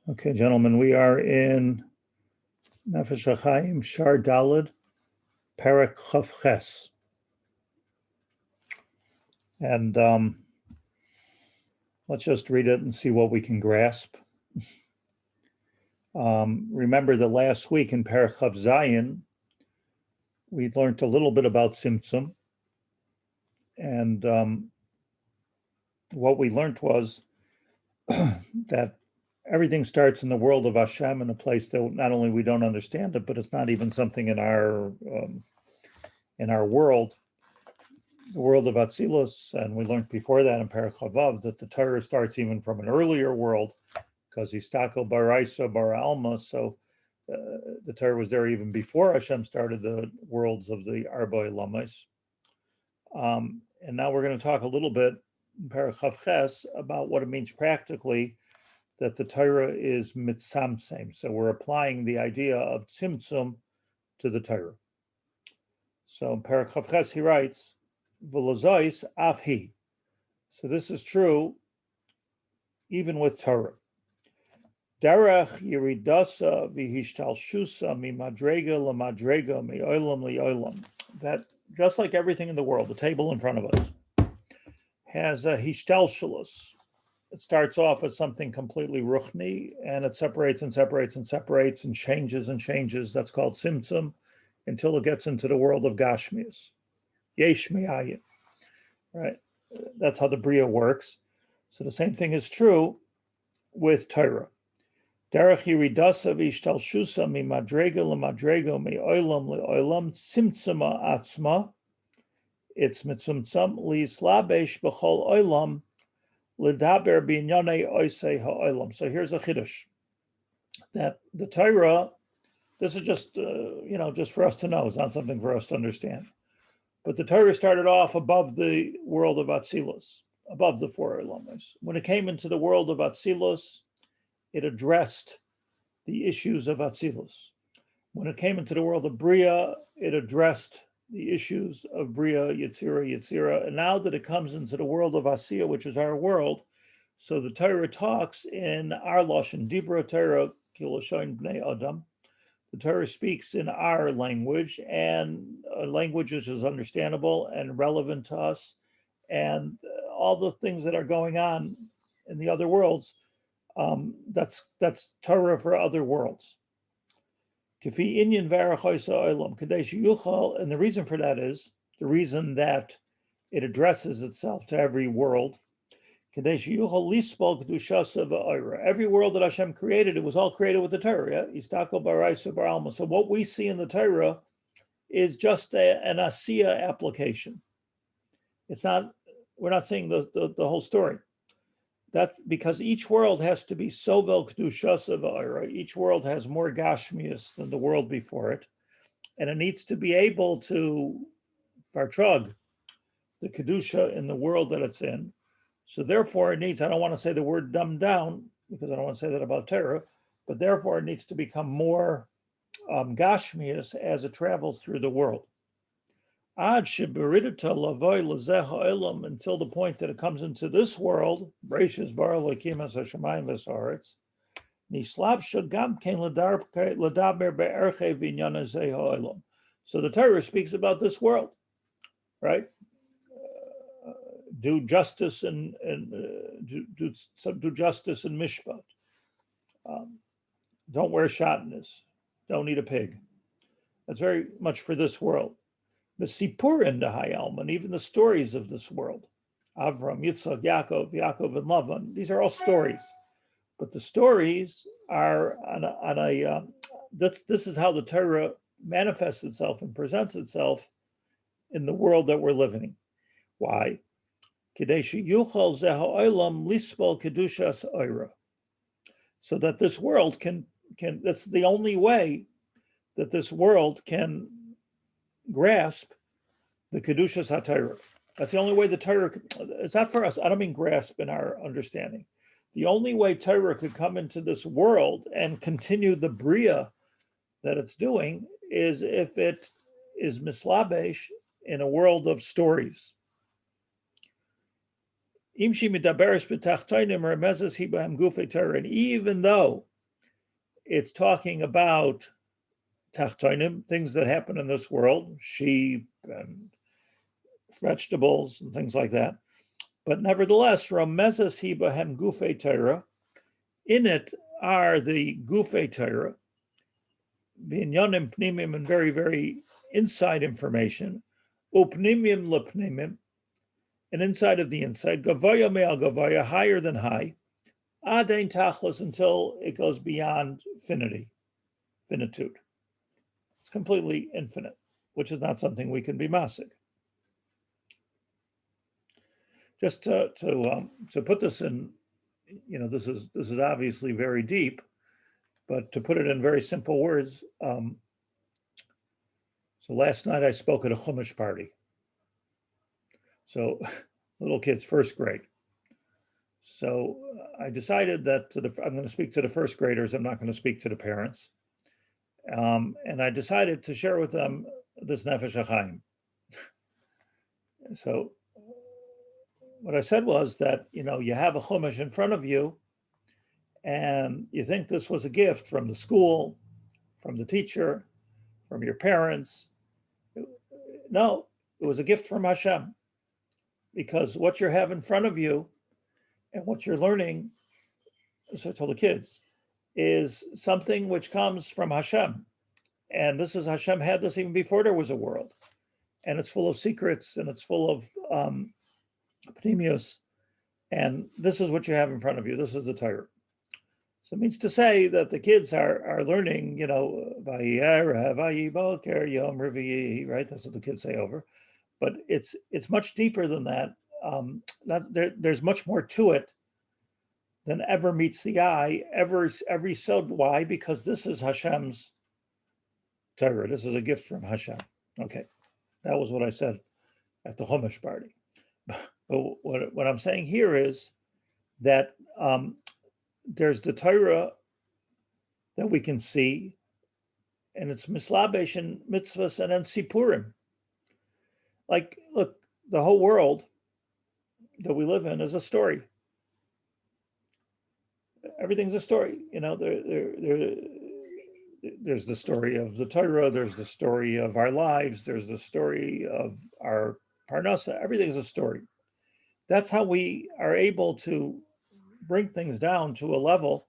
Okay, gentlemen, we are in Nefesh Hachaim, Shaar Daled, Perek Chav Ches. And let's just read it and see what we can grasp. Remember that last week in Perek Chav Zayin, we learned a little bit about Tzimtzum. And what we learned was that everything starts in the world of Hashem, in a place that not only we don't understand it, but it's not even something in our world, the world of Atzilus. And we learned before that in Perek Chavav that the Torah starts even from an earlier world, because Histakel Baraisa Bara Alma. So the Torah was there even before Hashem started the worlds of the Arba Lamas. And now we're going to talk a little bit in Perek Chav Ches about what it means practically that the Torah is mitzamtzem. So we're applying the idea of tzimtzum to the Torah. So in Perek Chav Ches he writes, "V'lozois af hi." So this is true even with Torah. Derech yiridasa v'hishtalshusa mimadrega lamadrega mi'olam li'olam. That just like everything in the world, the table in front of us has a hishtalshelus. It starts off as something completely ruchni, and it separates and separates and separates and changes and changes. That's called tzimtzum, until it gets into the world of gashmius. Yesh me'ayin. Right? That's how the Bria works. So the same thing is true with Torah. Derech yiridasa v'ishtalshusa mimadrega lamadrega mi'olam li'olam tzimtzuma atzma. It's mitzumtzum li'slabesh b'chol olam l'daber b'inyonei oisei ha'olam. So here's a chiddush, that the Torah, this is just just for us to know. It's not something for us to understand. But the Torah started off above the world of Atzilus, above the four olamas. When it came into the world of Atzilus, it addressed the issues of Atzilus. When it came into the world of Bria, it addressed the issues of Bria, Yetzira. And now that it comes into the world of Asiya, which is our world, so the Torah talks in our Lashon Dibra Torah, Kiloshain Bnei Adam. The Torah speaks in our language, and a language which is understandable and relevant to us, and all the things that are going on in the other worlds, that's Torah for other worlds. And the reason for that is, the reason that it addresses itself to every world, every world that Hashem created, it was all created with the Torah. Yeah? So what we see in the Torah is just an Asiya application. It's not, we're not seeing the whole story. That's because each world has to be sovel kedushasa v'oira. Each world has more gashmius than the world before it, and it needs to be able to vartrug the kedusha in the world that it's in. So therefore, it needs, I don't want to say the word dumbed down, because I don't want to say that about Torah, but therefore it needs to become more gashmius as it travels through the world. Until the point that it comes into this world, so the Torah speaks about this world, right? Do justice and do justice and mishpat. Don't wear shatnez. Don't eat a pig. That's very much for this world. The Sipur in the Hayalm, and even the stories of this world, Avram, Yitzchak, Yaakov and Lavan, these are all stories. But the stories are this is how the Torah manifests itself and presents itself in the world that we're living in. Why? So that this world can that's the only way that this world can grasp the Kedushas HaTorah. That's the only way the Torah, it's not for us, I don't mean grasp in our understanding. The only way Torah could come into this world and continue the Bria that it's doing is if it is mislabesh in a world of stories. And even though it's talking about tachtonim, things that happen in this world, sheep and vegetables and things like that. But nevertheless, Ramezes hi bahem gufei Torah, in it are the gufei Torah, binyanim pnimim, and very, very inside information, upnimim lepnimim, and inside of the inside, gavaya me'al gavaya, higher than high, adain tachlis, until it goes beyond finitude. It's completely infinite, which is not something we can be masig. Just to put this in, this is obviously very deep, but to put it in very simple words. So last night I spoke at a Chumash party. So little kids, first grade. So I decided that I'm going to speak to the first graders. I'm not going to speak to the parents. And I decided to share with them this Nefesh Hachaim. So what I said was that, you have a Chumash in front of you, and you think this was a gift from the school, from the teacher, from your parents. No, it was a gift from Hashem, because what you have in front of you and what you're learning, as I told the kids, is something which comes from Hashem. And this is, Hashem had this even before there was a world. And it's full of secrets, and it's full of pnimius. And this is what you have in front of you. This is the Torah. So it means to say that the kids are learning, right? That's what the kids say over. But it's much deeper than that. There's much more to it than ever meets the eye, every sod. Why? Because this is Hashem's Torah. This is a gift from Hashem. Okay, that was what I said at the Chumash party. But what I'm saying here is that there's the Torah that we can see, and it's mislabesh and mitzvahs and then sipurim. Like, look, the whole world that we live in is a story. Everything's a story. There's the story of the Torah, there's the story of our lives, there's the story of our parnasa. Everything's a story. That's how we are able to bring things down to a level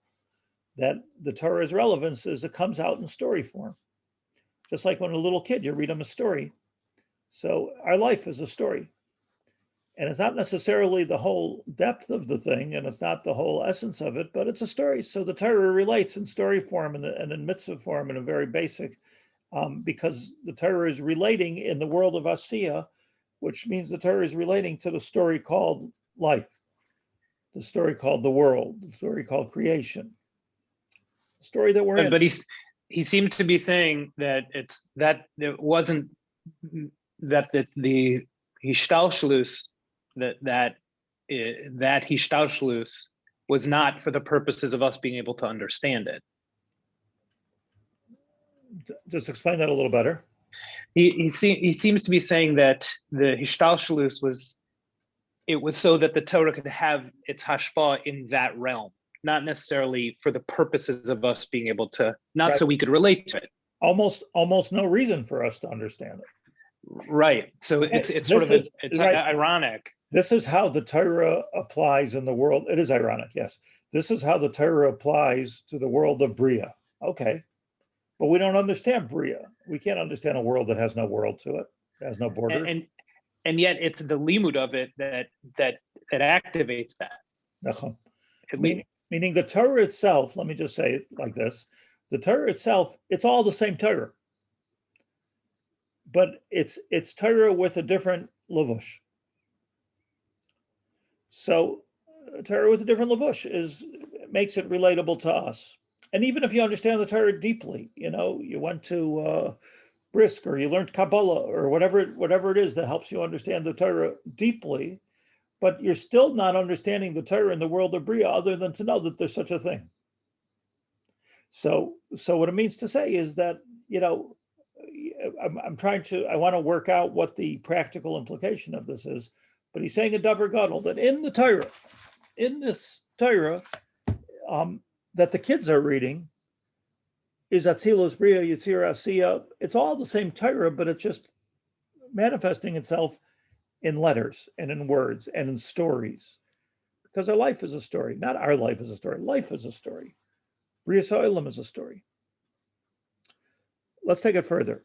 that the Torah's relevance is it comes out in story form. Just like when a little kid, you read them a story. So our life is a story. And it's not necessarily the whole depth of the thing, and it's not the whole essence of it, but it's a story. So the Torah relates in story form and in mitzvah form in a very basic, because the Torah is relating in the world of Asiya, which means the Torah is relating to the story called life, the story called the world, the story called creation, the story that we're in. But he seems to be saying that it wasn't that the Hishtalshlus, that Hishtalshlus was not for the purposes of us being able to understand it. Just explain that a little better. He seems to be saying that the Hishtalshlus was so that the Torah could have its hashpah in that realm, not necessarily for the purposes of us being able to, not right. So we could relate to it. Almost no reason for us to understand it. Right. So it's sort of right. Ironic. This is how the Torah applies in the world. It is ironic, yes. This is how the Torah applies to the world of Bria. Okay. But we don't understand Bria. We can't understand a world that has no world to it, has no border. And yet it's the limud of it that activates that. Meaning the Torah itself, let me just say it like this. The Torah itself, it's all the same Torah. But it's Torah with a different lavush. So Torah with a different lavush makes it relatable to us. And even if you understand the Torah deeply, you went to Brisk or you learned Kabbalah or whatever it is that helps you understand the Torah deeply, but you're still not understanding the Torah in the world of Bria other than to know that there's such a thing. So what it means to say is that, I want to work out what the practical implication of this is, but he's saying a davar gadol, that in this Torah, that the kids are reading, is Atzilus, Bria, Yitzira, Asiya. It's all the same Torah, but it's just manifesting itself in letters and in words and in stories. Because our life is a story. Not our life is a story. Life is a story. Bria So'ilam is a story. Let's take it further.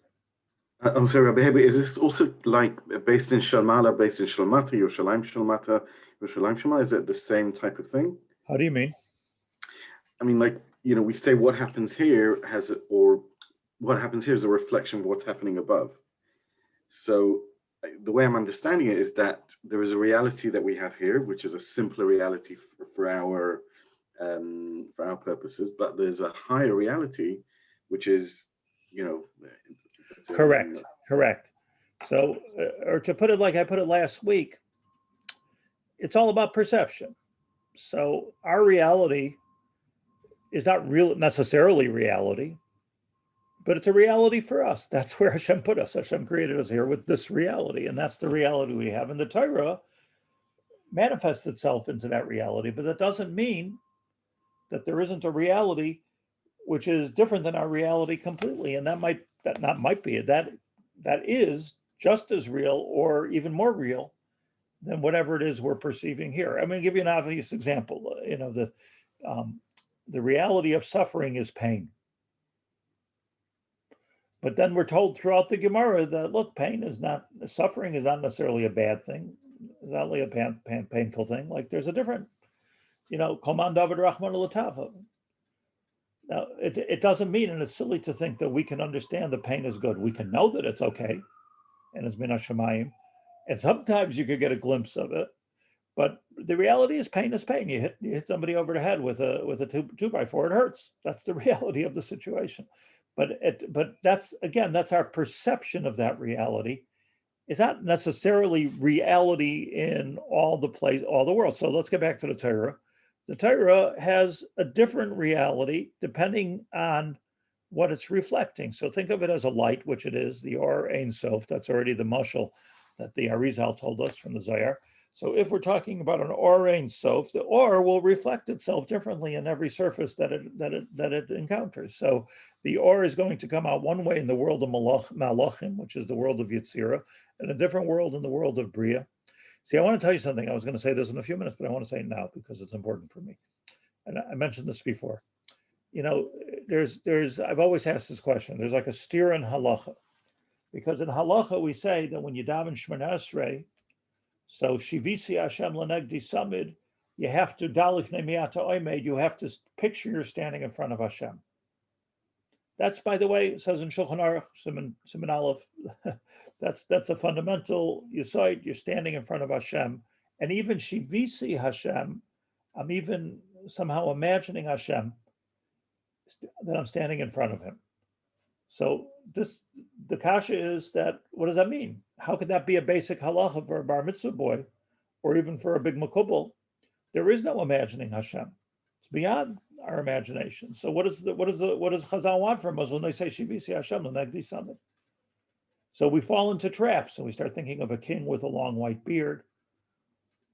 I'm sorry, Rabbi Haber, is this also like based in Shalmala, based in Shalmata, Yerushalayim Shalmata, Yerushalayim Shalmata? Is it the same type of thing? How do you mean? I mean, like, we say what happens here or what happens here is a reflection of what's happening above. So the way I'm understanding it is that there is a reality that we have here, which is a simpler reality for our purposes, but there's a higher reality, which is, Correct. So, or to put it like I put it last week, it's all about perception. So our reality is not real necessarily reality, but it's a reality for us. That's where Hashem put us. Hashem created us here with this reality, and that's the reality we have. And the Torah manifests itself into that reality, but that doesn't mean that there isn't a reality which is different than our reality completely. And that is just as real or even more real than whatever it is we're perceiving here. I'm going to give you an obvious example. The reality of suffering is pain. But then we're told throughout the Gemara that, look, suffering is not necessarily a bad thing. It's not only a painful thing. Like there's a different, Koman David Rahman Latava. Now, it doesn't mean, and it's silly to think that we can understand that pain is good. We can know that it's okay, and it's min hashamayim, and sometimes you could get a glimpse of it. But the reality is pain is pain. You hit somebody over the head with a 2x4, it hurts. That's the reality of the situation. But that's our perception of that reality. It's not necessarily reality in all the world. So let's get back to the Torah. The Torah has a different reality depending on what it's reflecting. So think of it as a light, which it is, the Or Ein Sof. That's already the mashal that the Arizal told us from the Zohar. So if we're talking about an Or Ein Sof, the Or will reflect itself differently in every surface that it encounters. So the Or is going to come out one way in the world of Malachim, which is the world of Yetzirah, and a different world in the world of Bria. See, I want to tell you something. I was going to say this in a few minutes, but I want to say it now because it's important for me. And I mentioned this before. I've always asked this question. There's like a steer in halacha, because in halacha we say that when you daven Shemona Esrei, so Shivisi Hashem Lenegdi Samid, you have to dalif nemiata oimed. You have to picture you're standing in front of Hashem. That's, by the way, it says in Shulchan Aruch, Siman Aleph. That's a fundamental yesod. You're standing in front of Hashem, and even Shivisi Hashem, I'm even somehow imagining Hashem that I'm standing in front of Him. So the kasha is that, what does that mean? How could that be a basic halacha for a bar mitzvah boy, or even for a big makubal? There is no imagining Hashem. It's beyond our imagination. So what does Chazal want from us when they say Shivisi Hashem L'negdi Samid? So we fall into traps, and we start thinking of a king with a long white beard,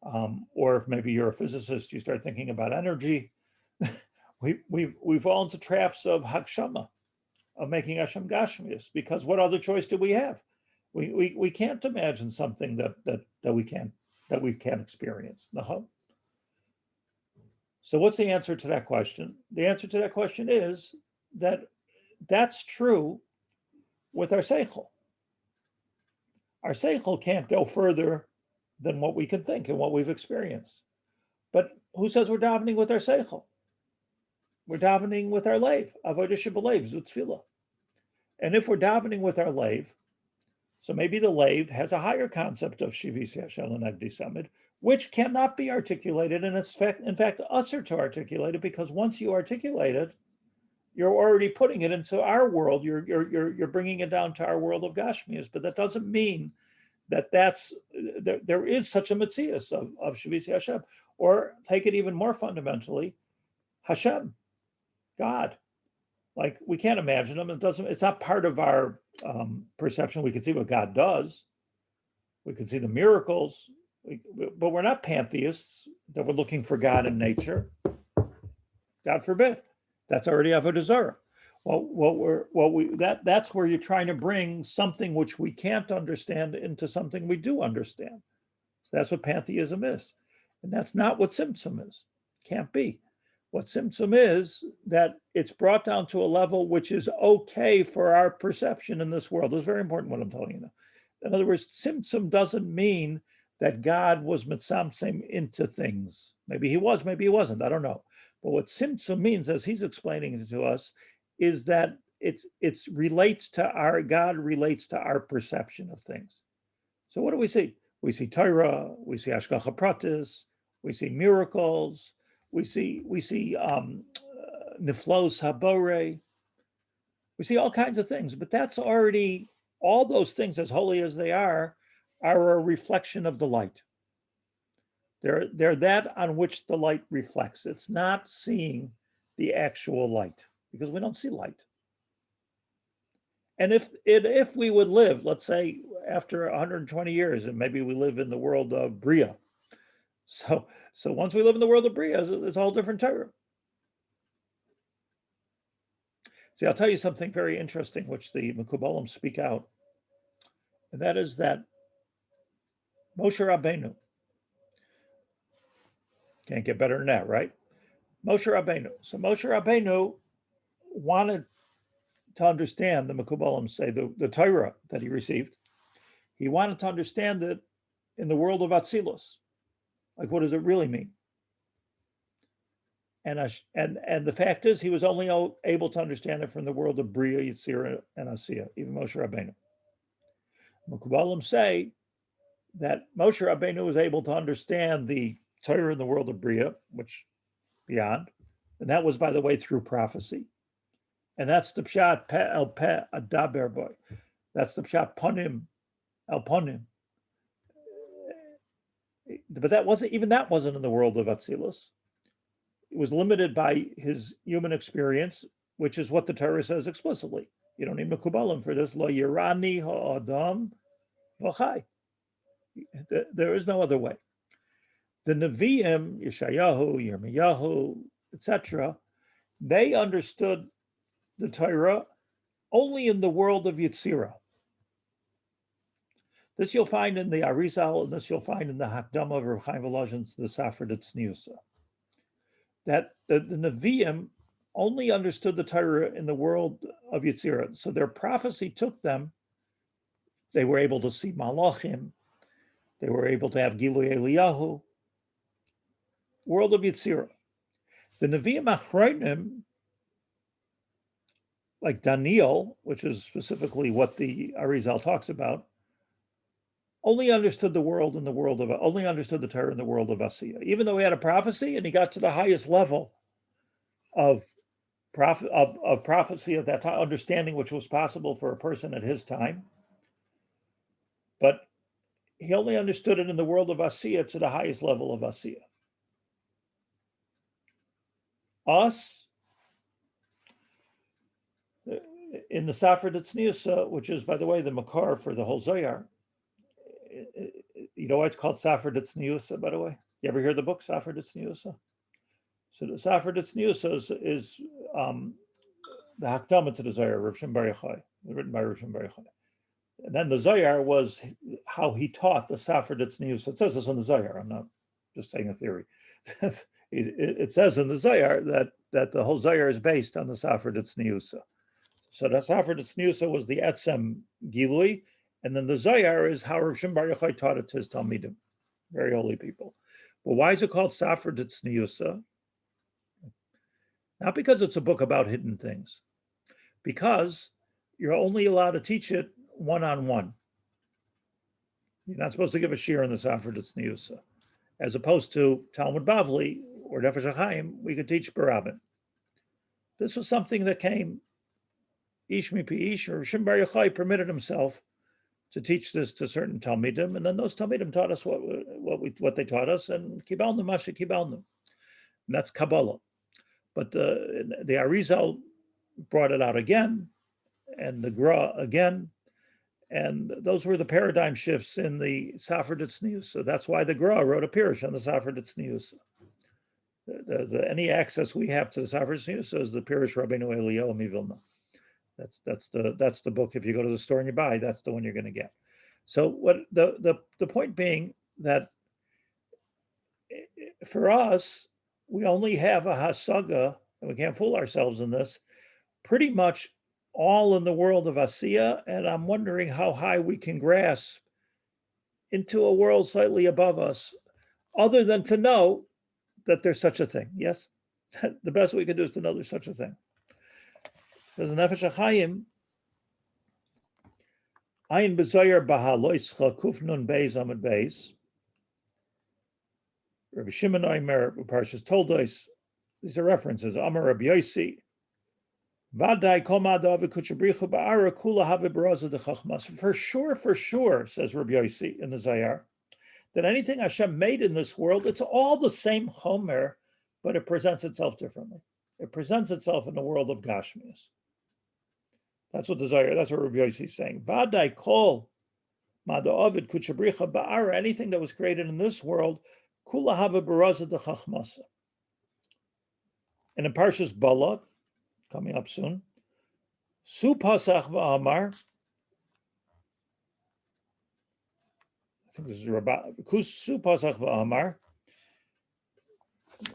or if maybe you're a physicist, you start thinking about energy. we fall into traps of hakshama, of making Hashem gashmius, because what other choice do we have? We can't imagine something that we can't experience. No. So what's the answer to that question? The answer to that question is that that's true with our seichel. Our seichel can't go further than what we can think and what we've experienced. But who says we're davening with our seichel? We're davening with our leiv, avodah shebeleiv, zut tefillah. And if we're davening with our leiv, so maybe the leiv has a higher concept of Shivisi Hashem L'negdi Samid, which cannot be articulated, and it's in fact usher to articulate it, because once you articulate it, you're already putting it into our world. You're bringing it down to our world of Gashmias, but that doesn't mean that there is such a metzias of Shivisi Hashem. Or take it even more fundamentally, Hashem, God. Like, we can't imagine him. It's not part of our perception. We can see what God does. We can see the miracles, but we're not pantheists that we're looking for God in nature. God forbid. That's already avodah zarah. That's where you're trying to bring something which we can't understand into something we do understand. That's what pantheism is. And that's not what Tzimtzum is. Can't be. What Tzimtzum is, that it's brought down to a level which is okay for our perception in this world. It's very important what I'm telling you now. In other words, Tzimtzum doesn't mean that God was mitzamtzem into things. Maybe he was, maybe he wasn't, I don't know. But what Tzimtzum means, as he's explaining it to us, is that it's relates to our, God relates to our perception of things. So what do we see? We see Torah, we see Hashgacha Pratis, we see miracles, we see Niflos Habore, we see all kinds of things, but that's already, all those things, as holy as they are a reflection of the light. They're that on which the light reflects. It's not seeing the actual light, because we don't see light. And if we would live, let's say after 120 years, and maybe we live in the world of Bria. So once we live in the world of Bria, it's a whole different Torah. See, I'll tell you something very interesting, which the Mekubalim speak out, and that is that Moshe Rabbeinu, can't get better than that, right? Moshe Rabbeinu. So Moshe Rabbeinu wanted to understand, the Mekubalim say, the Torah that he received. He wanted to understand it in the world of Atzilus. Like, what does it really mean? And the fact is, he was only able to understand it from the world of Bria, Yitzira, and Asiya, even Moshe Rabbeinu. Mekubalim say that Moshe Rabbeinu was able to understand the Torah in the world of Bria, which beyond, and that was, by the way, through prophecy. And that's the pshat pe el pe adaber boy. That's the pshat ponim el ponim. But that wasn't in the world of Atzilus. It was limited by his human experience, which is what the Torah says explicitly. You don't need Mekubalim for this. Lo yirani ha'adam v'chai. There is no other way. The Nevi'im, Yeshayahu, Yirmiyahu, etc., they understood the Torah only in the world of Yetzirah. This you'll find in the Arizal, and this you'll find in the Hakdama of Rav Chaim Volozhin's, the Sefer Tzniusa. That the Nevi'im only understood the Torah in the world of Yetzirah. So their prophecy took them, they were able to see Malachim, they were able to have Gilui Eliyahu, world of Yetzirah. The Nevi'im Achronim, like Daniel, which is specifically what the Arizal talks about, only understood the world in the world of, only understood the Torah in the world of Asiya. Even though he had a prophecy and he got to the highest level of prophecy at that time, understanding which was possible for a person at his time, but he only understood it in the world of Asiya to the highest level of Asiya. Us, in the Sefer Tzniusa, which is, by the way, the Makar for the whole Zohar, you know why it's called Sefer Tzniusa, by the way? You ever hear the book Sefer Tzniusa? So the Sefer Tzniusa is the Hakdama to the Zohar, Rav Shimon Bar Yochai, written by Rav Shimon Bar Yochai. And then the Zohar was how he taught the Sefer Tzniusa. It says this in the Zohar. I'm not just saying a theory. It says in the Zohar that the whole Zohar is based on the Sefer Tzniusa. So the Sefer Tzniusa was the Etzem Gilui, and then the Zohar is how Rav Shimon Bar Yochai taught it to his Talmidim, very holy people. But why is it called Sefer Tzniusa? Not because it's a book about hidden things, because you're only allowed to teach it one-on-one. You're not supposed to give a shiur in the Sefer Tzniusa, as opposed to Talmud Bavli or Nefesh Hachaim, we could teach Barabin. This was something that came Ish mipi Ish, or Shimon Bar Yochai permitted himself to teach this to certain Talmidim, and then those Talmidim taught us what they taught us, and Kibalnu Masha Kibalnu. And that's Kabbalah. But the Arizal brought it out again, and the Gra again, and those were the paradigm shifts in the Sefer Tzniusa. So that's why the Gra wrote a Pirush on the Sefer Tzniusa. Any access we have to the Sefer Tzniusa is the Pirush Rabbeinu Eliyahu Mivilna. That's the book. If you go to the store and you buy, that's the one you're going to get. So what the point being that for us, we only have a hasaga, and we can't fool ourselves in this, pretty much all in the world of Asiya, and I'm wondering how high we can grasp into a world slightly above us, other than to know that there's such a thing. Yes? The best we can do is to know there's such a thing. There's a Nefesh Hachaim, Ayin B'Zoyer Bahaloischa Kuf Nun Beis Amud Beis. Rabbi Shimon Omer, Parshas Toldos. These are references. Amar Rabbi Yossi. Vadai Kol Ma'adav V'Kuchabricha Ba'ara Kula Have B'Raza D'Chachmas. For sure, says Rabbi Yossi in the Zayar, that anything Hashem made in this world, it's all the same Chomer, but it presents itself differently. It presents itself in the world of Gashmias. That's what the Zayar, that's what Rabbi Yossi is saying. Vadai Kol Ma'adav V'Kuchabricha Ba'ara, anything that was created in this world, Kula Have B'Raza D'Chachmas. And in Parshas Balak, coming up soon, Su Pasach V'Amar, I think this is Rabbi Su Pasach V'Amar.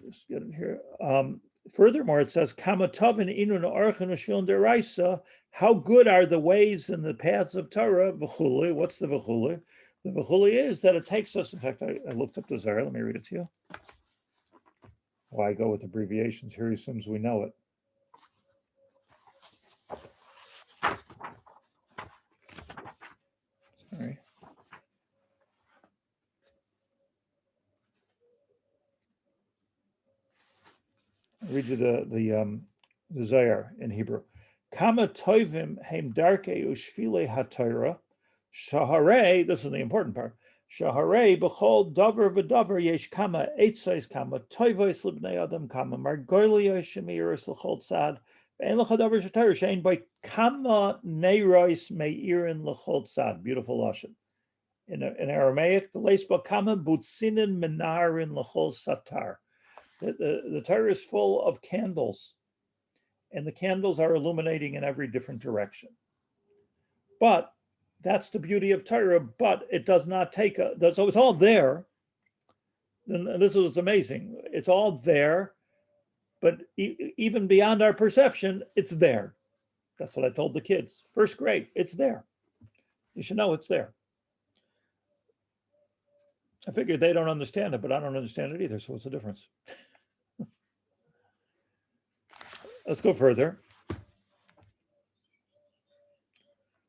Just get it here. Furthermore, it says, Kamatovin Inun Archan Ushvil Deraisa, how good are the ways and the paths of Torah, V'chuli. What's the V'chuli? The V'chuli is that it takes us, in fact, I looked up the Zohar, let me read it to you. Why go with abbreviations? Here he assumes we know it. Sorry. I'll read you the Zohar in Hebrew. Kama tovim heim darkei ushvile haTorah, shaharei, this is the important part, shaharei b'chol davar v'davar yesh kama eitzos kama toivos libnei adam kama margolia shemiris l'chol tzad ve'en l'cha davar shaTorah shein by kama neiros meirin l'chol tzad. Beautiful lashon. In Aramaic, the leisba kama butzinin menarin l'chol satar. The Torah is full of candles, and the candles are illuminating in every different direction. But that's the beauty of Torah, but it does not take so it's all there. And this is amazing. It's all there, but even beyond our perception, it's there. That's what I told the kids. First grade, it's there. You should know it's there. I figured they don't understand it, but I don't understand it either. So what's the difference? Let's go further.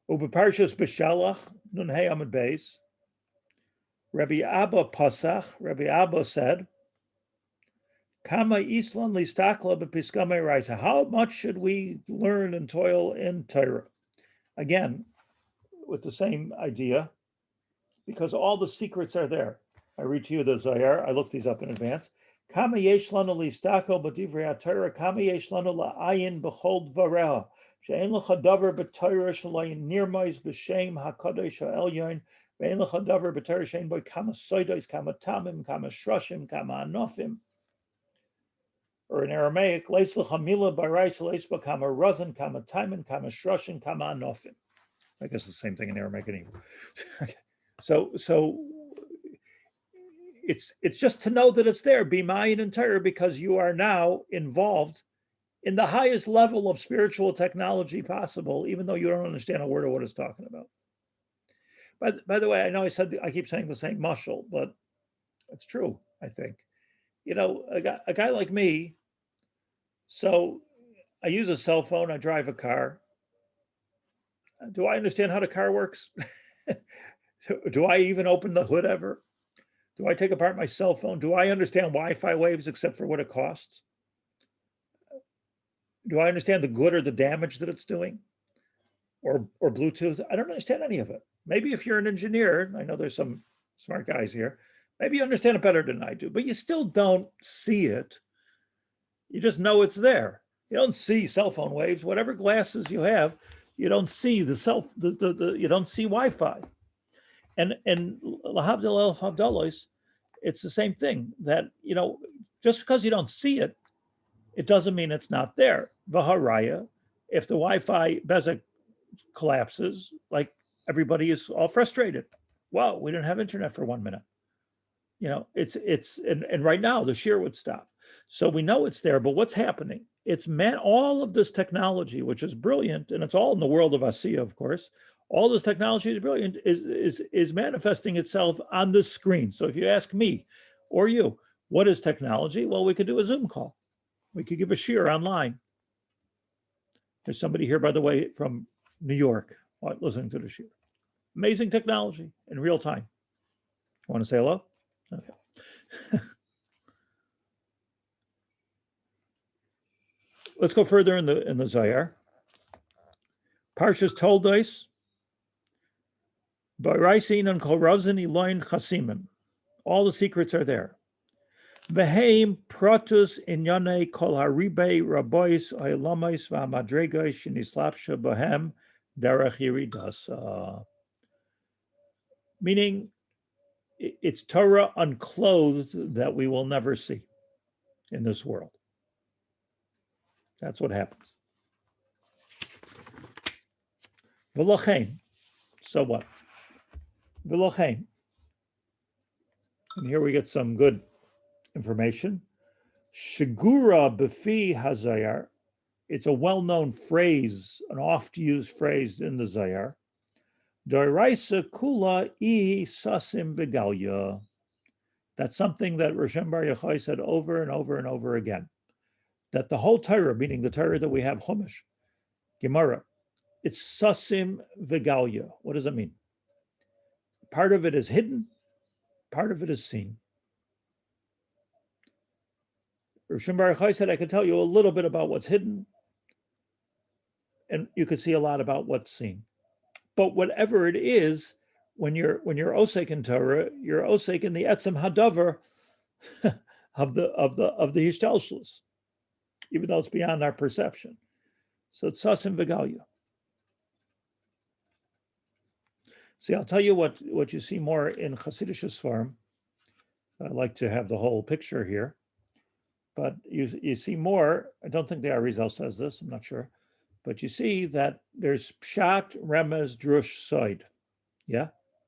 Ubeparshas B'Shalach Nun Hey Amud Beis. Rabbi Abba Pasach. Rabbi Abba said, "Kama Islan listakla b'piskame raisa." How much should we learn and toil in Torah? Again, with the same idea, because all the secrets are there. I read to you the Zohar. I looked these up in advance. Kama yesh lanu listako b'divrei haTorah, kama yesh lanu la'ayin b'chol dvareha, she'en lecha davar b'Torah sh'lo nirmais b'shem hakadosh ha'elyon, ve'en lecha davar b'Torah she'en bo kama soidos, kama tamim, kama shroshim, kama anofim. Or in Aramaic, leis lecha mila b'rais, leis bo kama rozin, kama taimim, kama shroshim, kama anofim. I guess the same thing in Aramaic and Hebrew. Okay. So it's just to know that it's there, be mayin and Torah, because you are now involved in the highest level of spiritual technology possible, even though you don't understand a word of what it's talking about. By the way, I know I keep saying the same mashal, but it's true, I think. You know, a guy like me, so I use a cell phone, I drive a car. Do I understand how the car works? Do I even open the hood ever? Do I take apart my cell phone? Do I understand Wi-Fi waves except for what it costs? Do I understand the good or the damage that it's doing? Or Bluetooth? I don't understand any of it. Maybe if you're an engineer, I know there's some smart guys here, maybe you understand it better than I do, but you still don't see it. You just know it's there. You don't see cell phone waves, whatever glasses you have, you don't see you don't see Wi-Fi. And lahavdil elf havdalos, it's the same thing, that, you know, just because you don't see it, it doesn't mean it's not there. V'haraya, if the Wi-Fi Bezek collapses, like everybody is all frustrated. Wow, we didn't have internet for 1 minute. And right now the Shiur would stop. So we know it's there, but what's happening? It's all of this technology, which is brilliant, and it's all in the world of Asiya, of course. All this technology is brilliant, is manifesting itself on the screen. So if you ask me or you, what is technology? Well, we could do a Zoom call. We could give a Shiur online. There's somebody here, by the way, from New York, listening to the Shiur. Amazing technology in real time. Want to say hello? Okay. Let's go further in the Zohar. Parshas Toldos. Ba'raisin and kol razin iloin chasimim. All the secrets are there. Veheim protus inyane kol haribe rabois oilamais v'amadregos shenislapsha bohem derech yiridasa. Meaning, it's Torah unclothed that we will never see in this world. That's what happens. V'lochein. So what? V'lochein. And here we get some good information. Shigura b'fi hazayar. It's a well-known phrase, an oft-used phrase in the Zayar. Doiraisa kula ihi sasim v'galya. That's something that Rosh Bar Yochai said over and over and over again. That the whole Torah, meaning the Torah that we have, Chumash, Gemara, it's sasim v'galya. What does it mean? Part of it is hidden, part of it is seen. Rosh Bar Yochai said, I could tell you a little bit about what's hidden, and you could see a lot about what's seen. But whatever it is, when you're osek in Torah, you're osek in the etzem hadavar of the hishtalshlus, even though it's beyond our perception. So it's sasim v'galya. See, I'll tell you what you see more in Hasidic Sfarim. I like to have the whole picture here, but you see more. I don't think the Arizal says this. I'm not sure. But you see that there's pshat, remez, drush, side. Yeah?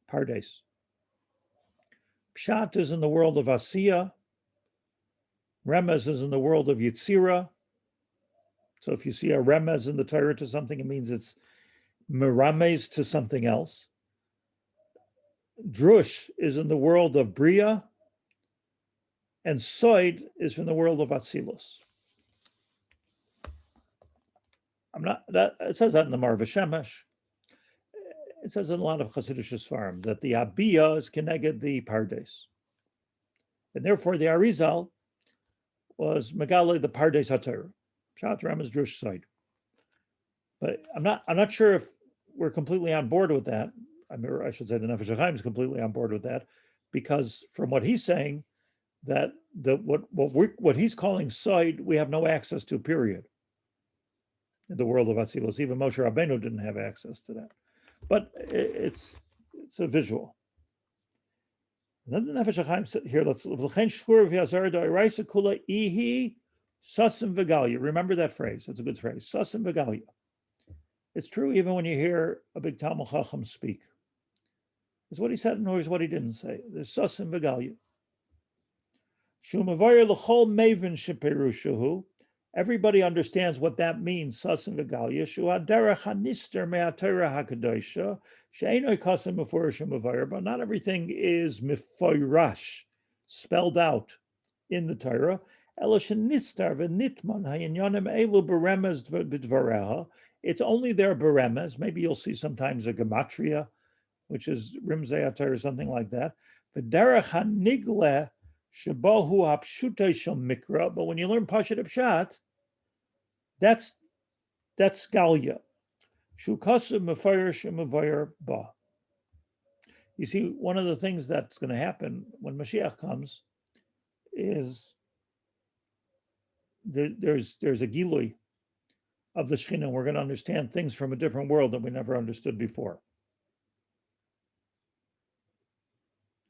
Pardes. Pshat is in the world of Asiya. Remez is in the world of Yitzira. So if you see a remez in the Torah to something, it means it's merames to something else. Drush is in the world of Bria. And side is from the world of Atzilus. It says that in the Ramat Bet Shemesh. It says in a lot of Hasidic Sfarim that the Abiyah is connected the Pardes. And therefore the Arizal was Megale the Pardes HaTorah. Pshat, Remez, Drush, side. But I'm not sure if we're completely on board with that. I should say the Nefesh Hachaim is completely on board with that, because from what he's saying, that what he's calling side, we have no access to, period. In the world of Atzilus, even Moshe Rabbeinu didn't have access to that. But it's a visual. And then the Nefesh Hachaim said here, remember that phrase. It's a good phrase. Sasim v'galya. It's true even when you hear a big Talmud Chacham speak. It's what he said and it's what he didn't say. There's sasim v'galya. Shumavayir l'chol mevin sheperushahu. Everybody understands what that means. Sasim v'galya. Shu haderech hanister me'atorah hakadoisha. She'enoi kasim meforashim mavayir. But not everything is mifoirash, spelled out in the Torah. Ela shenistar v'nitman ha'inyanim elu beremez b'dvareha. It's only there beremez. Maybe you'll see sometimes a gematria, which is rimzei atar or something like that. But derech hanigle shabohu hapshutei shel mikra. But when you learn pashat pshat, that's galya. Shukasim mefayrish mevayir ba. You see, one of the things that's going to happen when Mashiach comes is there's a gilui of the Shekhinah. We're going to understand things from a different world that we never understood before.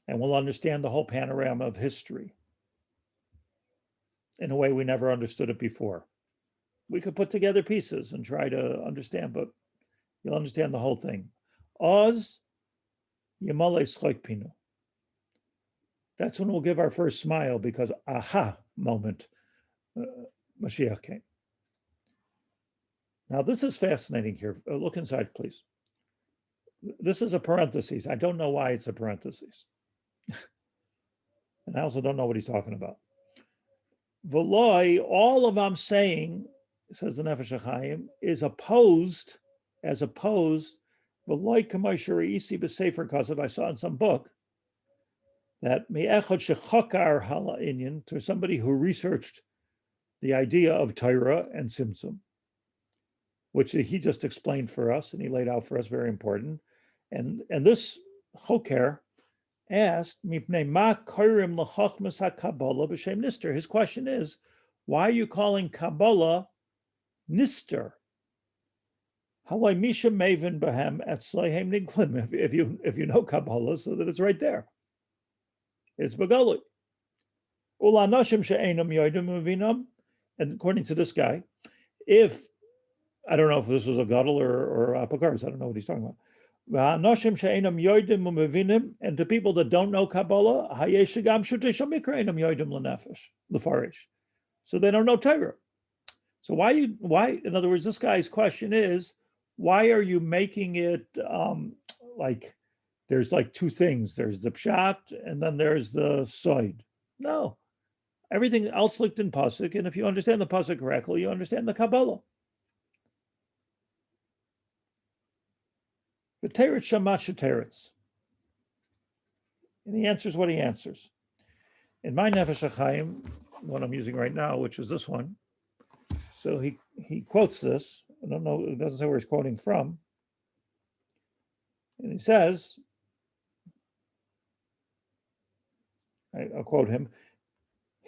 And we'll understand the whole panorama of history in a way we never understood it before. we could put together pieces and try to understand, but you'll understand the whole thing. Oz Yamale Pinu. That's when we'll give our first smile, because aha moment, Mashiach came. Now this is fascinating here. Look inside, please. This is a parenthesis. I don't know why it's a parenthesis. And I also don't know what he's talking about. V'loi, all of I'm saying, says the Nefesh Hachaim, is opposed, as opposed, v'loi k'may isi b'sefer kasav, I saw in some book, that me'echad shechakar hala inyan, to somebody who researched the idea of Torah and Tzimtzum, which he just explained for us and he laid out for us, very important. And this choker asked, Mipnei ma korim l'chachmas ha-Kabbalah b'shem nister. His question is, why are you calling Kabbalah nister? Haloi misha maven b'hem etzleihem niglim. If you know Kabbalah, so that it's right there. It's Begalut. Ula nashim she'enam yodim uvinam. And according to this guy, if, I don't know if this was a gadol or apokars, I don't know what he's talking about. And to people that don't know Kabbalah, so they don't know Torah. So why, in other words, this guy's question is, why are you making it like there's like two things? There's the pshat and then there's the soid. No, everything else liegt in pasuk, and if you understand the pasuk correctly, you understand the Kabbalah. But teretz shamat teretz. And he answers what he answers. In my Nefesh Hachaim, what I'm using right now, which is this one, so he quotes this. I don't know, it doesn't say where he's quoting from. And he says, I'll quote him,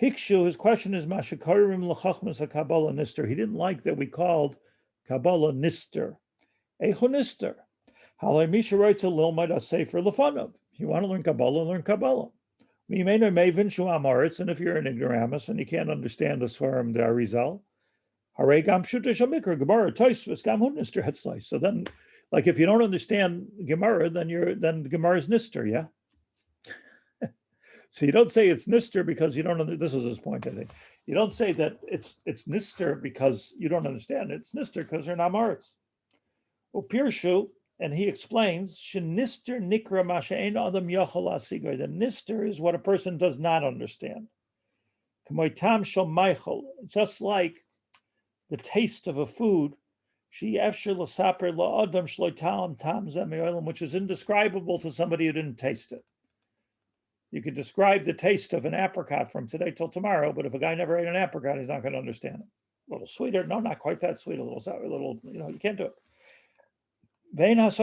Hikshu, his question is, Mashakarim l'chachmas ha-Kabbalah nister. He didn't like that we called Kabbalah nister. Eicho nister. Halay misha writes a lilmad a-sefer l'fanav. You want to learn Kabbalah, learn Kabbalah. Mimena mevin shu amaretz, and if you're an ignoramus and you can't understand the Svarim the Arizal, Harei gam pshuta shamikra Gemara Tosfos gam hu nister hetzlai. So then, like if you don't understand Gemara, then Gemara's nister, yeah. So you don't say it's nister because you don't understand. This is his point, I think. You don't say that it's nister because you don't understand it. It's nister because they're namaretz. Upirshu. And he explains, "Shenister nikra masha'en adam yachol asigar." The nister is what a person does not understand. K'moitam shel meichel, just like the taste of a food, she efshir l'saper la'adam shloitam tam zeh, which is indescribable to somebody who didn't taste it. You could describe the taste of an apricot from today till tomorrow, but if a guy never ate an apricot, he's not going to understand it. A little sweeter, no, not quite that sweet. A little sour, a little, you can't do it. And that's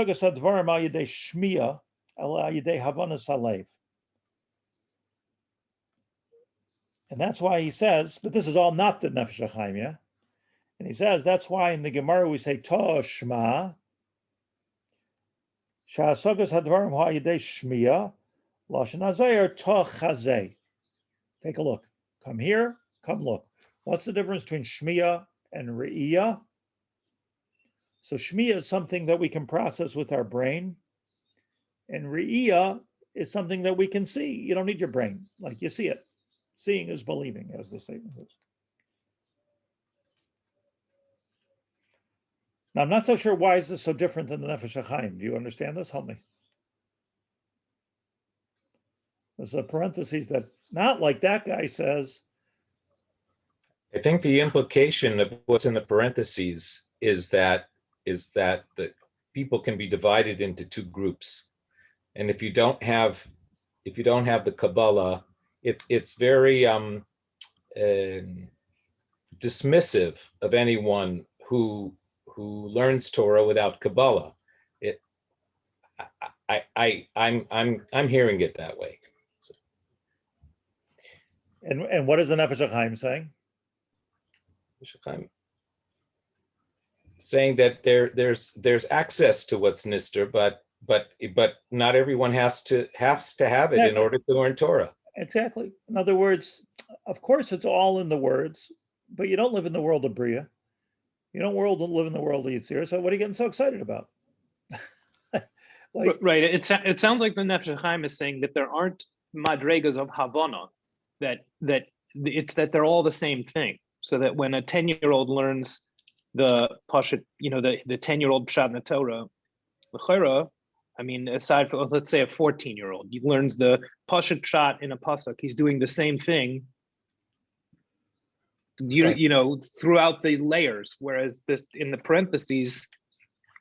why he says, but this is all not the Nefesh Hachaim, yeah? And he says, that's why in the Gemara we say, To Shma, Sha'asagas hadvarim ha'yidei shmiya, Lashon hazeh To Chazeh. Take a look. Come here, come look. What's the difference between shmiya and re'iyah? So shmiya is something that we can process with our brain, and re'iyah is something that we can see. You don't need your brain, like you see it. Seeing is believing, as the statement is. Now, I'm not so sure why is this so different than the Nefesh Hachaim. Do you understand this? Help me. There's a parenthesis that, not like that guy says. I think the implication of what's in the parentheses is that the people can be divided into two groups, and if you don't have the Kabbalah, it's very dismissive of anyone who learns Torah without Kabbalah. I'm hearing it that way. So. And what is the Nefesh Hachaim saying? Saying that there's access to what's nister, but not everyone has to have it in order to learn Torah. Exactly. In other words, of course, it's all in the words, but you don't live in the world of Bria. You don't live in the world of Yitzir, so what are you getting so excited about? Like, right. It sounds like the Nefesh Hachaim is saying that there aren't madregas of Havana, that it's that they're all the same thing. So that when a 10-year-old learns the Pashat, the 10-year-old Pshat in the Torah, l'chera, I mean, aside from, let's say, a 14-year-old, he learns the Pashat Pshat in a pasuk, he's doing the same thing, throughout the layers. Whereas this, in the parentheses,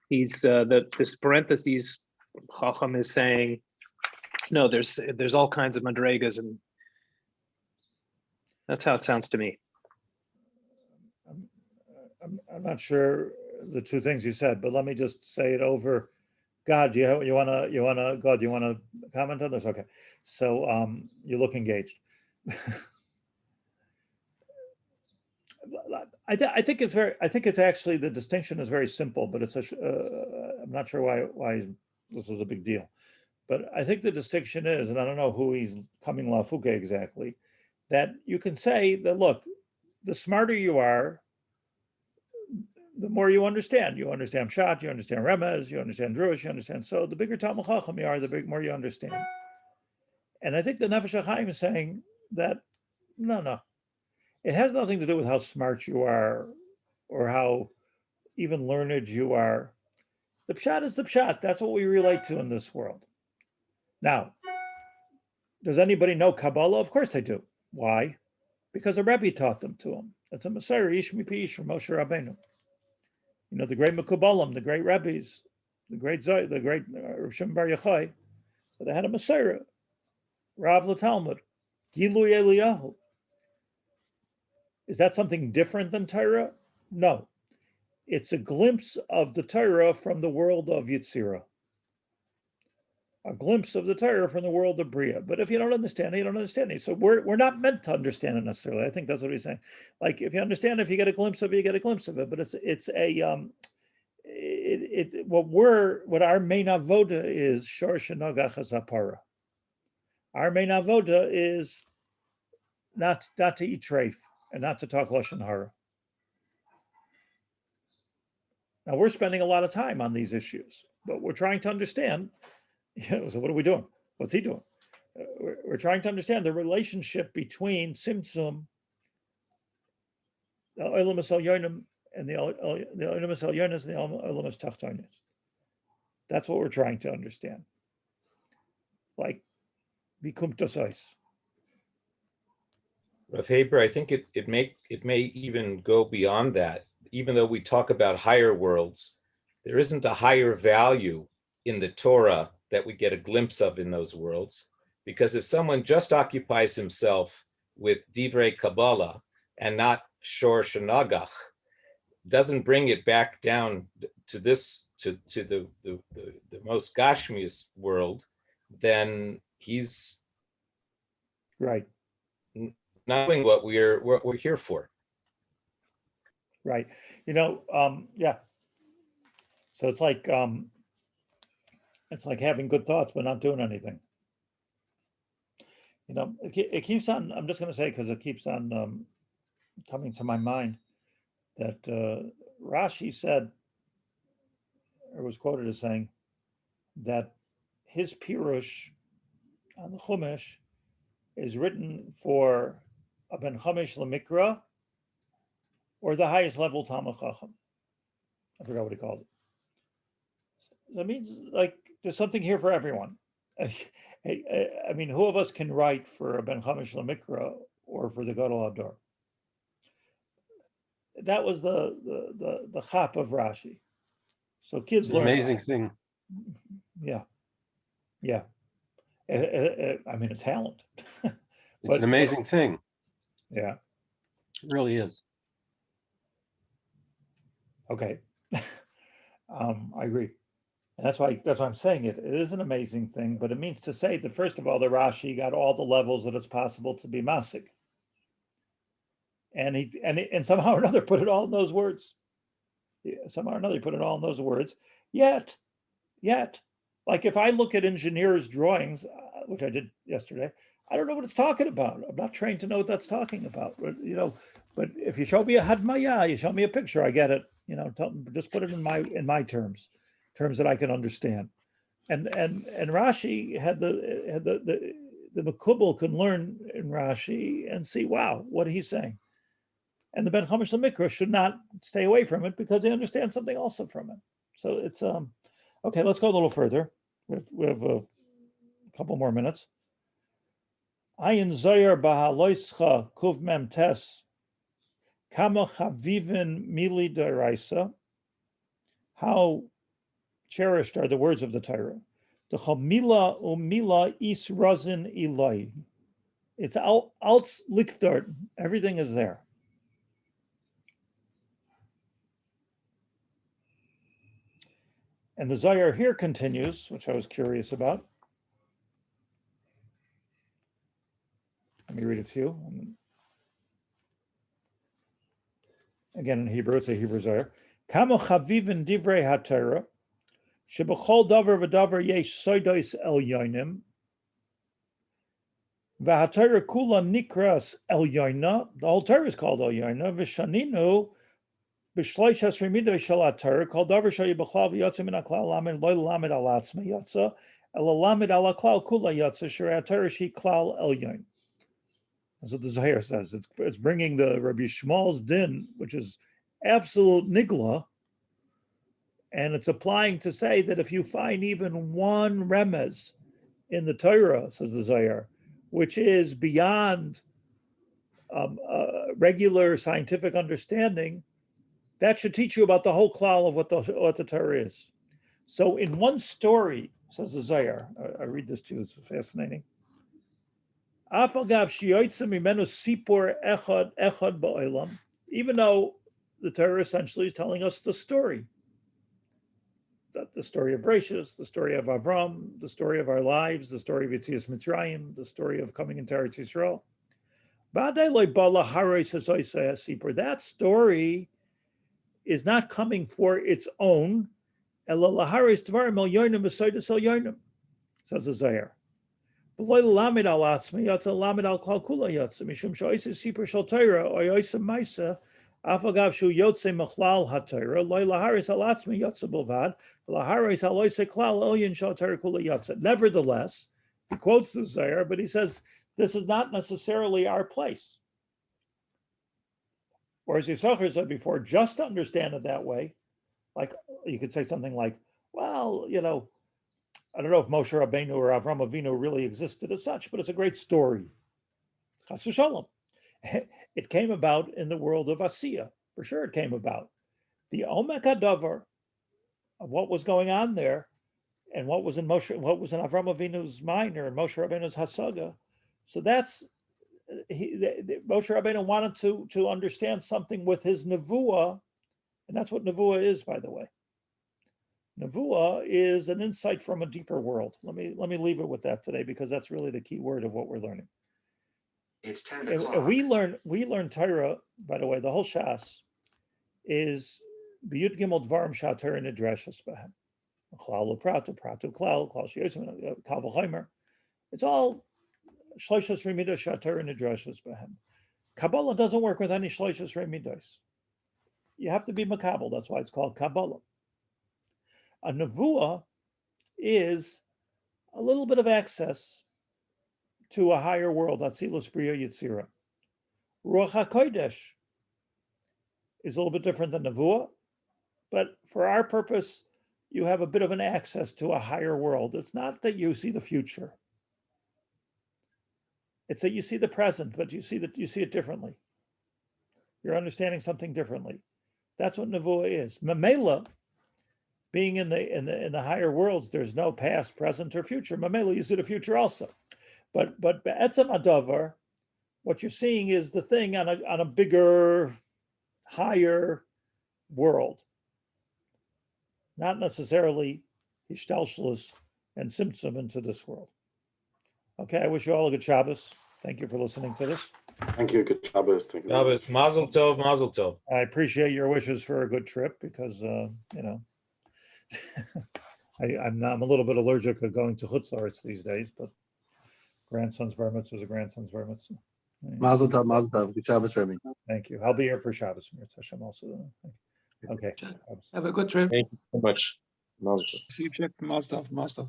he's this parentheses Chacham is saying, no, there's all kinds of madregas, and that's how it sounds to me. I'm not sure the two things you said, but let me just say it over. God, you wanna comment on this? Okay, so you look engaged. I think it's actually, the distinction is very simple, but it's I'm not sure why this is a big deal, but I think the distinction is, and I don't know who he's coming lafuke exactly, that you can say that, look, the smarter you are, the more you understand. You understand Pshat, you understand Remez, you understand Drush, you understand. So the bigger Talmud Chacham you are, the more you understand. And I think the Nefesh Hachaim is saying that, no. It has nothing to do with how smart you are or how even learned you are. The Pshat is the Pshat. That's what we relate to in this world. Now, does anybody know Kabbalah? Of course they do. Why? Because a Rebbe taught them to him. It's a Messiah, Ish Mipi Ish from Moshe Rabbeinu. The great Mekubalim, the great Rebbes, the great Rav Shimon Bar Yochai. So they had a Messiah, Rav LaTalmud, Gilui Eliyahu. Is that something different than Torah? No. It's a glimpse of the Torah from the world of Yetzirah. A glimpse of the Torah from the world of Bria. But if you don't understand it, you don't understand it. So we're not meant to understand it necessarily. I think that's what he's saying. Like, if you understand it, if you get a glimpse of it, you get a glimpse of it. But what our main avoda is, Shor Shenogach Hazapara. Our main avoda is not to eat treif and not to talk Lashon Hara. Now, we're spending a lot of time on these issues, but we're trying to understand, so what are we doing? What's he doing? We're trying to understand the relationship between Tzimtzum, the Olam Yonim, and the Olam Yonis and the Olam Tachtonis. That's what we're trying to understand. Like, Bikum Tosais. Rav Haber, I think it may even go beyond that. Even though we talk about higher worlds, there isn't a higher value in the Torah that we get a glimpse of in those worlds. Because if someone just occupies himself with Divrei Kabbalah and not Shor Shenagach, doesn't bring it back down to this, to the most Gashmius world, then he's right. Not doing what we're here for. Right. Yeah. So it's like having good thoughts but not doing anything. It keeps on. I'm just going to say, because it keeps on coming to my mind, that Rashi said, or was quoted as saying, that his pirush on the Chumash is written for a ben Chumash lemikra, or the highest level Talmud Chacham. I forgot what he called it. So it means, like, there's something here for everyone. I mean, who of us can write for a ben Chumash lemikra or for the Gadol Hador? That was the chap of Rashi. So kids learn. Amazing thing. Yeah. I mean, a talent. It's an amazing thing. Yeah. It really is. Okay. I agree. And that's why I'm saying it. It is an amazing thing, but it means to say that, first of all, the Rashi got all the levels that it's possible to be masig. And somehow or another put it all in those words. Somehow or another he put it all in those words. Yet, like, if I look at engineers' drawings, which I did yesterday, I don't know what it's talking about. I'm not trained to know what that's talking about. But if you show me a hadmaya, you show me a picture, I get it. Just put it in my terms that I can understand. And Rashi had the Makubal can learn in Rashi and see, wow, what he's saying. And the Ben Chamish Mikra should not stay away from it because they understand something also from it. So it's okay. Let's go a little further. We have a couple more minutes. Ayin Zoyer Bahaloischa Kuv Mem Tes Kama Chavivin Mili Deraisa. How cherished are the words of the Torah? The Chamila Umila Is Razin Ilai. It's Alts Lichtart. Everything is there. And the Zohar here continues, which I was curious about. Let me read it to you. Again in Hebrew, it's a Hebrew Zohar. Kamo chavivin divrei haTorah, shebechol davar v'davar yesh soidos elyonim, v'haTorah kula nikras elyoina. The whole Torah is called elyoina. V'shaninu b'shloish hasrimido shel haTorah kol davar shel yibachal v'yotze min haklal lamed loy lamed al atzma yotze ela lamed al haklal kula yotze sher haTorah shi klal elyoin. That's what the Zohar says. It's bringing the Rabbi Shmuel's din, which is absolute nigla, and it's applying to say that if you find even one remez in the Torah, says the Zohar, which is beyond regular scientific understanding, that should teach you about the whole klal of what the Torah is. So in one story, says the Zohar, I read this to you, it's fascinating. Even though the Torah essentially is telling us the story, that the story of Bereshis, the story of Avram, the story of our lives, the story of Yetzias Mitzrayim, the story of coming into Eretz Yisrael. That story is not coming for its own. Says the Zohar. Lamed al atzmi yatsa lamed al klal kula yatsa mishum shoyse sipur shel Torah or yoyse ma'isa afagav shu yotze machlal haTorah loy laharis al atzmi yatsa bovad laharis al yoyse klal elyon shel Torah kula yatsa. Nevertheless, he quotes the Zohar, but he says this is not necessarily our place. Or as Yisachar said before, just to understand it that way, like you could say something like, well, I don't know if Moshe Rabbeinu or Avram Avinu really existed as such, but it's a great story. Chas v'shalom. It came about in the world of Asiya. For sure it came about. The Omek HaDavar of what was going on there and what was in Avram Avinu's mind or in Moshe Rabbeinu's Hasaga. So that's, Moshe Rabbeinu wanted to understand something with his Nevuah, and that's what Nevuah is, by the way. Nevuah is an insight from a deeper world. Let me leave it with that today because that's really the key word of what we're learning. It's 10 o'clock. We learn Torah, by the way, the whole Shas is B'yud Gimel Dvarim Shater Nidreshes Behem. Klal Upratu, Pratu Klal, Klal Shiyosem, Kal V'Chaimer. It's all Shloishas Remidos Shater Nidreshes Behem. Kabbalah doesn't work with any Shloishas Remidos. You have to be Makabal. That's why it's called Kabbalah. A nevuah is a little bit of access to a higher world, Atzilus Bria Yitzira. Ruach HaKodesh is a little bit different than nevuah, but for our purpose, you have a bit of an access to a higher world. It's not that you see the future. It's that you see the present, but you see it differently. You're understanding something differently. That's what nevuah is. Mamela, being in the higher worlds, there's no past, present, or future. Mamela, you see the future also. But be'etzem adavar, what you're seeing is the thing on a bigger, higher world. Not necessarily hishtalshlus and Tzimtzum into this world. Okay, I wish you all a good Shabbos. Thank you for listening to this. Thank you. Good Shabbos. Thank you. Shabbos, Mazel Tov, Mazel Tov. I appreciate your wishes for a good trip because I'm a little bit allergic to going to Chutzlaritz these days, but grandson's bar mitzvah is a grandson's bar mitzvah. Mazel tov, Mazel tov. Good Shabbos, Rabbi. Thank you. I'll be here for Shabbos. Hashem also. Okay. Have a good trip. Thank you so much. Mazel tov. See you, Master.